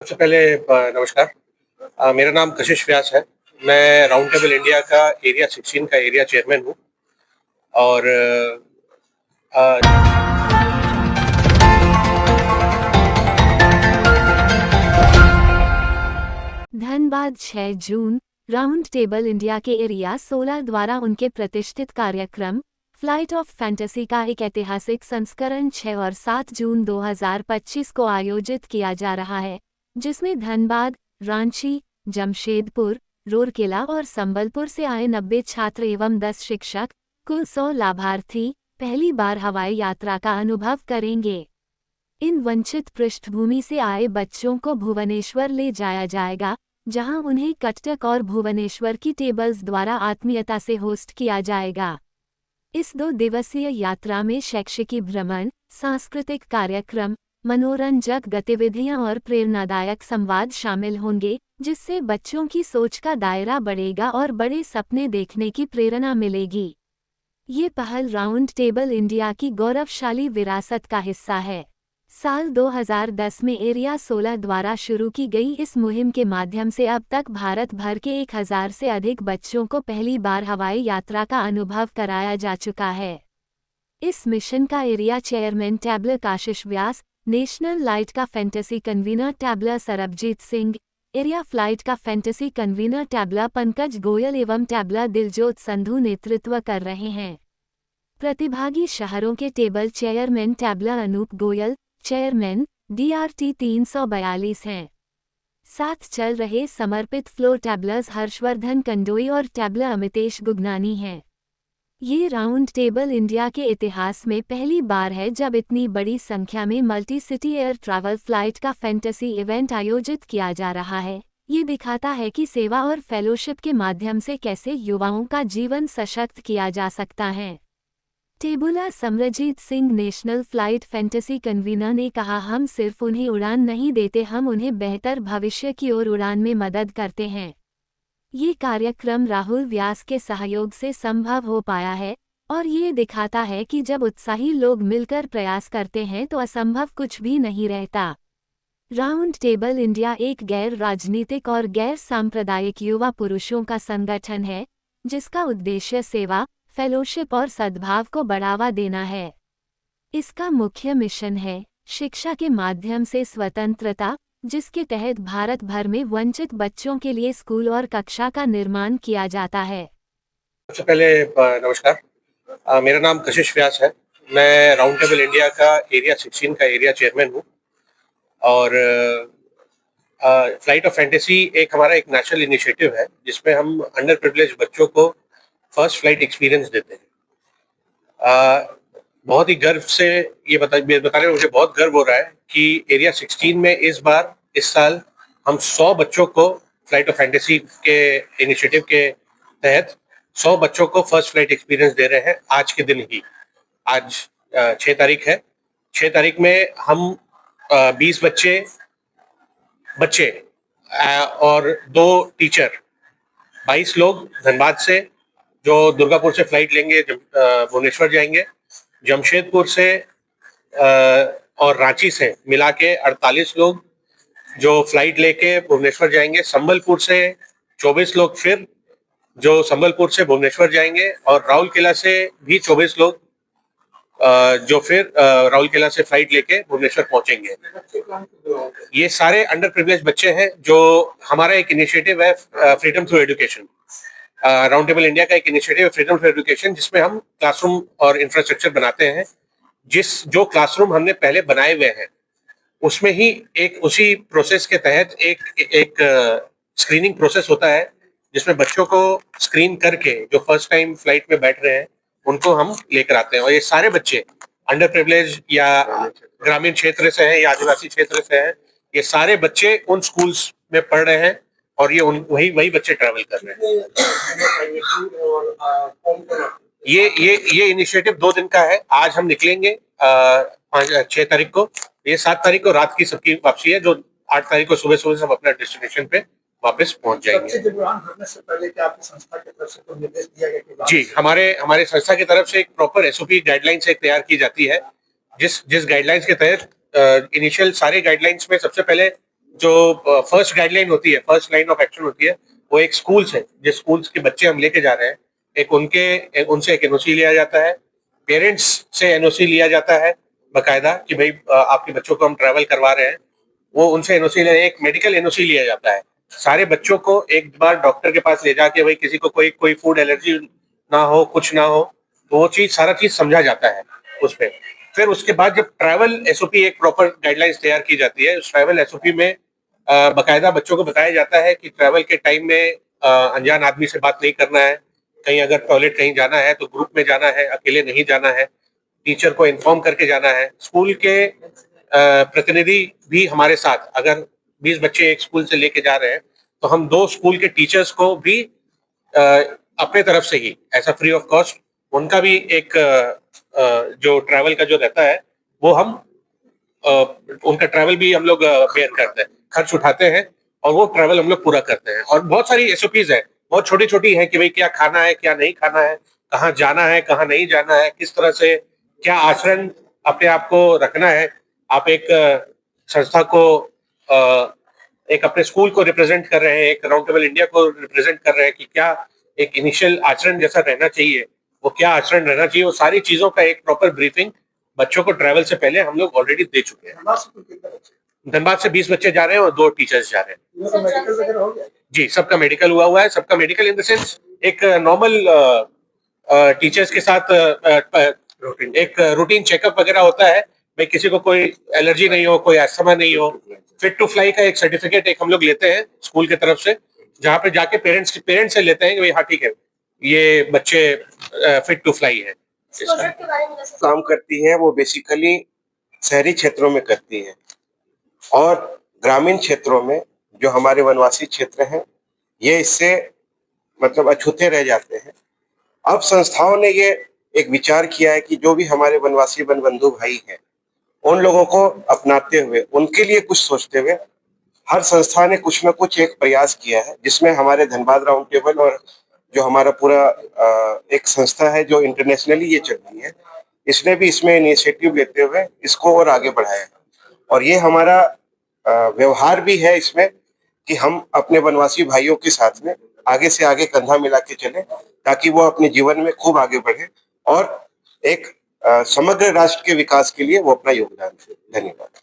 सबसे पहले नमस्कार। मेरा नाम कशिश व्यास है। मैं राउंड टेबल इंडिया का एरिया 16 का एरिया चेयरमैन हूँ और अ, धनबाद 6 जून राउंड टेबल इंडिया के एरिया 16 द्वारा उनके प्रतिष्ठित कार्यक्रम फ्लाइट ऑफ फैंटेसी का एक ऐतिहासिक संस्करण 6 और 7 जून 2025 को आयोजित किया जा रहा है, जिसमें धनबाद, रांची, जमशेदपुर, रूरकेला और संबलपुर से आए 90 छात्र एवं 10 शिक्षक, कुल 100 लाभार्थी पहली बार हवाई यात्रा का अनुभव करेंगे। इन वंचित पृष्ठभूमि से आए बच्चों को भुवनेश्वर ले जाया जाएगा, जहां उन्हें कटक और भुवनेश्वर की टेबल्स द्वारा आत्मीयता से होस्ट किया जाएगा। इस 2 दिवसीय यात्रा में शैक्षिकी भ्रमण, सांस्कृतिक कार्यक्रम, मनोरंजक गतिविधियां और प्रेरणादायक संवाद शामिल होंगे, जिससे बच्चों की सोच का दायरा बढ़ेगा और बड़े सपने देखने की प्रेरणा मिलेगी। ये पहल राउंड टेबल इंडिया की गौरवशाली विरासत का हिस्सा है। साल 2010 में एरिया 16 द्वारा शुरू की गई इस मुहिम के माध्यम से अब तक भारत भर के 1000 से अधिक बच्चों को पहली बार हवाई यात्रा का अनुभव कराया जा चुका है। इस मिशन का area chairman tabler Kashish Vyas, national light का fantasy convener tabler Sarabjit Singh, area flight का fantasy convener tabler Pankaj Goyal एवं टैबलर दिलजोत संधू नेतृत्व कर रहे हैं। प्रतिभागी शहरों के table chairman tabler Anoop Goyal, chairman DRT 342 हैं। साथ चल रहे समर्पित फ्लोर टैबलर्स हर्षवर्धन कंडोई और टैबलर अमितेश गुगनानी हैं। ये राउंड टेबल इंडिया के इतिहास में पहली बार है जब इतनी बड़ी संख्या में multi city air travel flight का फैंटेसी इवेंट आयोजित किया जा रहा है। ये दिखाता है कि सेवा और फेलोशिप के माध्यम से कैसे युवाओं का जीवन सशक्त किया जा सकता है। Tabular Samarjeet Singh, national flight fantasy convener ने कहा, हम सिर्फ उन्हें उड़ान नहीं देते, हम उन्हें बेहतर भविष्य की ओर उड़ान में मदद करते हैं। ये कार्यक्रम राहुल व्यास के सहयोग से संभव हो पाया है और ये दिखाता है कि जब उत्साही लोग मिलकर प्रयास करते हैं तो असंभव कुछ भी नहीं रहता। राउंड टेबल इंडिया एक गैर राजनीतिक और गैर सांप्रदायिक युवा पुरुषों का संगठन है, जिसका उद्देश्य सेवा, फेलोशिप और सद्भाव को बढ़ावा देना है। इसका मुख्य मिशन है शिक्षा के माध्यम से स्वतंत्रता, जिसके तहत भारत भर में वंचित बच्चों के लिए स्कूल और कक्षा का निर्माण किया जाता है। सबसे पहले नमस्कार। मेरा नाम कशिश व्यास है। मैं राउंड टेबल इंडिया का एरिया 16 का एरिया चेयरमैन हूँ और फ्लाइट ऑफ फैंटेसी हमारा एक नेशनल इनिशिएटिव है, जिसमें हम अंडर प्रिविलेज बच्चों को फर्स्ट फ्लाइट एक्सपीरियंस देते हैं। बहुत ही गर्व से बताने में मुझे बहुत गर्व हो रहा है कि एरिया 16 में इस साल हम 100 बच्चों को फ्लाइट ऑफ फैंटेसी के इनिशिएटिव के तहत 100 बच्चों को फर्स्ट फ्लाइट एक्सपीरियंस दे रहे हैं। आज के दिन ही, आज 6 तारीख है। 6 तारीख में हम 20 बच्चे और 2 टीचर, 22 लोग धनबाद से जो दुर्गापुर से फ्लाइट लेंगे, भुवनेश्वर जाएंगे, जमशेदपुर से और रांची से मिला के 48 लोग जो फ्लाइट लेके भुवनेश्वर जाएंगे, संबलपुर से 24 लोग फिर जो संबलपुर से भुवनेश्वर जाएंगे और राउरकेला से भी 24 लोग जो फिर राउरकेला से फ्लाइट लेके भुवनेश्वर पहुंचेंगे। ये सारे अंडर प्रिविलेज बच्चे हैं। जो हमारा एक इनिशिएटिव है freedom through education, round table India का एक इनिशिएटिव है फ्रीडम थ्रू एजुकेशन, जिसमें हम क्लासरूम और इंफ्रास्ट्रक्चर बनाते हैं। जो क्लासरूम हमने पहले बनाए हुए हैं उसमें ही उसी प्रोसेस के तहत एक स्क्रीनिंग प्रोसेस होता है, जिसमें बच्चों को स्क्रीन करके जो फर्स्ट टाइम फ्लाइट में बैठ रहे हैं उनको हम लेकर आते हैं। और ये सारे बच्चे अंडर प्रिविलेज या ग्रामीण क्षेत्र से हैं या आदिवासी क्षेत्र से हैं। ये सारे बच्चे उन स्कूल्स में पढ़ रहे हैं और ये वही बच्चे ट्रैवल कर रहे हैं। ये इनिशिएटिव 2 दिन का है। आज हम निकलेंगे 6 तारीख को। ये 7 तारीख को रात की सबकी वापसी है, जो 8 तारीख को सुबह सब अपना डेस्टिनेशन पे वापस पहुंच जाएंगे। से पहले क्या आपकी संस्था की तरफ से कोई निर्देश दिया गया कि जी, हमारे संस्था की तरफ से एक प्रॉपर SOP गाइडलाइंस तैयार की जाती है, जिस गाइडलाइंस के तहत इनिशियल सारे गाइडलाइंस में सबसे पहले जो फर्स्ट गाइडलाइन होती है, फर्स्ट लाइन ऑफ एक्शन होती है, वो एक स्कूल्स है, जिस स्कूल्स के बच्चे हम लेके जा रहे हैं, उनसे एक एनओसी लिया जाता है, पेरेंट्स से एनओसी लिया जाता है बकायदा कि भाई आपके बच्चों को हम ट्रैवल करवा रहे हैं, वो उनसे एनओसी ले, एक मेडिकल एनओसी लिया जाता है। सारे बच्चों को एक बार डॉक्टर के पास ले जाके भाई किसी को कोई फूड एलर्जी ना हो, कुछ ना हो, तो वो सारा चीज समझा जाता है उस पे। फिर उसके बाद जब ट्रैवल एसओपी, एक प्रॉपर गाइडलाइंस तैयार की जाती है, उस ट्रैवल एसओपी में बकायदा बच्चों को बताया जाता है कि ट्रैवल के टाइम में अनजान आदमी से बात नहीं करना है, कहीं अगर टॉयलेट कहीं जाना है तो ग्रुप में जाना है, अकेले नहीं जाना है, टीचर को इन्फॉर्म करके जाना है। स्कूल के प्रतिनिधि भी हमारे साथ, अगर 20 बच्चे एक स्कूल से लेके जा रहे हैं तो हम 2 स्कूल के टीचर्स को भी अपने तरफ से ही ऐसा फ्री ऑफ कॉस्ट उनका भी एक जो ट्रैवल का जो रहता है वो हम उनका ट्रैवल भी हम लोग बेयर करते हैं, खर्च उठाते हैं और वो ट्रैवल हम लोग पूरा करते हैं। और बहुत सारी एसओपीज है, बहुत छोटी छोटी है कि भाई क्या खाना है, क्या नहीं खाना है, कहाँ जाना है, कहाँ नहीं जाना है, किस तरह से क्या आचरण अपने आप को रखना है। आप एक संस्था को, एक अपने स्कूल को रिप्रेजेंट कर रहे हैं, एक राउंड टेबल इंडिया को रिप्रेजेंट कर रहे हैं कि क्या एक इनिशियल आचरण जैसा रहना चाहिए, वो क्या आचरण रहना चाहिए, वो सारी चीजों का एक प्रॉपर ब्रीफिंग बच्चों को ट्रैवल से पहले हम लोग ऑलरेडी दे चुके हैं। धनबाद से कुल कितने बच्चे? धनबाद से 20 बच्चे जा रहे हैं और 2 टीचर्स जा रहे हैं। इनमें तो मेडिकल वगैरह हो गया? जी, सबका मेडिकल हुआ है। सबका मेडिकल इन द सेंस एक नॉर्मल टीचर्स के साथ एक रूटीन चेकअप वगैरह होता है, भाई किसी को कोई एलर्जी नहीं हो, कोई अस्थमा नहीं हो। फिट टू फ्लाई का एक सर्टिफिकेट एक हम लोग लेते हैं स्कूल की तरफ से, जहाँ पे जाके पेरेंट्स से लेते हैं कि भाई हाँ ठीक है, ये बच्चे फिट टू फ्लाई है। प्रोजेक्ट के बारे में जैसे काम करती है वो बेसिकली शहरी क्षेत्रों में करती है और ग्रामीण क्षेत्रों में जो हमारे वनवासी क्षेत्र हैं ये इससे मतलब अछूते रह जाते हैं। अब संस्थाओं ने ये एक विचार किया है कि जो भी हमारे वनवासी वन बंधु भाई हैं उन लोगों को अपनाते हुए, उनके लिए कुछ सोचते हुए हर संस्था ने कुछ न कुछ एक प्रयास किया है, जिसमें हमारे धनबाद राउंड टेबल और जो हमारा पूरा एक संस्था है जो इंटरनेशनली ये चल रही है, इसने भी इसमें इनिशिएटिव लेते हुए इसको और आगे बढ़ाया। और ये हमारा व्यवहार भी है इसमें कि हम अपने वनवासी भाइयों के साथ में आगे से आगे कंधा मिला के चलें ताकि वो अपने जीवन में खूब आगे बढ़े और एक समग्र राष्ट्र के विकास के लिए वो अपना योगदान दें। धन्यवाद।